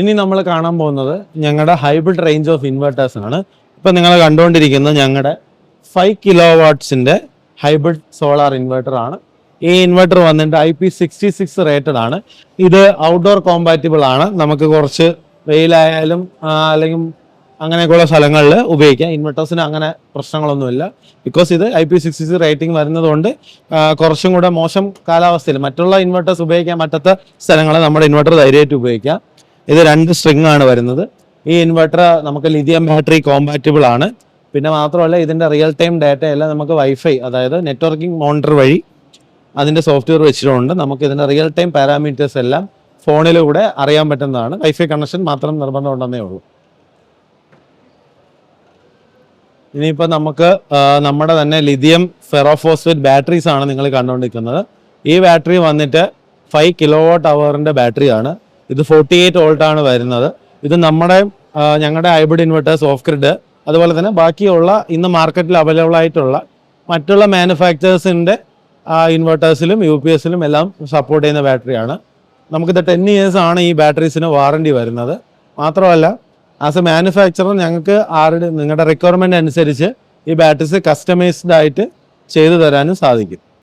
ഇനി നമ്മൾ കാണാൻ പോകുന്നത് ഞങ്ങളുടെ ഹൈബ്രിഡ് റേഞ്ച് ഓഫ് ഇൻവെർട്ടേഴ്സ് ആണ്. ഇപ്പം നിങ്ങൾ കണ്ടുകൊണ്ടിരിക്കുന്നത് ഞങ്ങളുടെ 5 കിലോ വാട്ട്സിൻ്റെ ഹൈബ്രിഡ് സോളാർ ഇൻവെർട്ടർ ആണ്. ഈ ഇൻവെർട്ടർ വന്നിട്ട് IP66 റേറ്റഡ് ആണ്. ഇത് ഔട്ട്ഡോർ കോമ്പാറ്റിബിൾ ആണ്. നമുക്ക് കുറച്ച് വെയിലായാലും അല്ലെങ്കിൽ അങ്ങനെയൊക്കെയുള്ള സ്ഥലങ്ങളിൽ ഉപയോഗിക്കാം. ഇൻവെർട്ടേഴ്സിന് അങ്ങനെ പ്രശ്നങ്ങളൊന്നുമില്ല. ബിക്കോസ് ഇത് IP66 റേറ്റിംഗ് വരുന്നതുകൊണ്ട് കുറച്ചും കൂടെ മോശം കാലാവസ്ഥയിൽ മറ്റുള്ള ഇൻവെർട്ടേഴ്സ് ഉപയോഗിക്കാൻ പറ്റാത്ത സ്ഥലങ്ങളിൽ നമ്മുടെ ഇൻവെർട്ടർ ധൈര്യമായിട്ട് ഉപയോഗിക്കാം. ഇത് 2 സ്ട്രിങ് ആണ് വരുന്നത്. ഈ ഇൻവെർട്ടർ നമുക്ക് ലിഥിയം ബാറ്ററി കോമ്പാറ്റിബിൾ ആണ്. പിന്നെ മാത്രമല്ല ഇതിൻ്റെ റിയൽ ടൈം ഡാറ്റ എല്ലാം നമുക്ക് വൈഫൈ, അതായത് നെറ്റ്വർക്കിംഗ് മോണിറ്റർ വഴി അതിൻ്റെ സോഫ്റ്റ്വെയർ വെച്ചിട്ടുണ്ട്. നമുക്ക് ഇതിൻ്റെ റിയൽ ടൈം പാരാമീറ്റേഴ്സ് എല്ലാം ഫോണിലൂടെ അറിയാൻ പറ്റുന്നതാണ്. വൈഫൈ കണക്ഷൻ മാത്രം നിർബന്ധം ഉണ്ടെന്നേ ഉള്ളൂ. ഇനിയിപ്പോൾ നമുക്ക് നമ്മുടെ തന്നെ ലിഥിയം ഫെറോഫോസ്ഫേറ്റ് ബാറ്ററീസ് ആണ് നിങ്ങൾ കണ്ടുകൊണ്ടിരിക്കുന്നത്. ഈ ബാറ്ററി വന്നിട്ട് 5 കിലോ വാട്ട് അവറിൻ്റെ ബാറ്ററിയാണ്. ഇത് 48 വോൾട്ടാണ് വരുന്നത്. ഇത് ഞങ്ങളുടെ ഹൈബ്രിഡ് ഇൻവെർട്ടേഴ്സ്, ഓഫ് ഗ്രിഡ്, അതുപോലെ തന്നെ ബാക്കിയുള്ള ഇന്ന് മാർക്കറ്റിൽ അവൈലബിൾ ആയിട്ടുള്ള മറ്റുള്ള മാനുഫാക്ചേഴ്സിൻ്റെ ഇൻവെർട്ടേഴ്സിലും UPS എല്ലാം സപ്പോർട്ട് ചെയ്യുന്ന ബാറ്ററിയാണ്. നമുക്കിത് 10 ഇയേഴ്സ് ആണ് ഈ ബാറ്ററീസിന് വാറണ്ടി വരുന്നത്. മാത്രമല്ല ആസ് എ മാനുഫാക്ചറർ ഞങ്ങൾക്ക് നിങ്ങളുടെ റിക്വയർമെൻറ്റ് അനുസരിച്ച് ഈ ബാറ്ററീസ് കസ്റ്റമൈസ്ഡ് ആയിട്ട് ചെയ്തു തരാനും സാധിക്കും.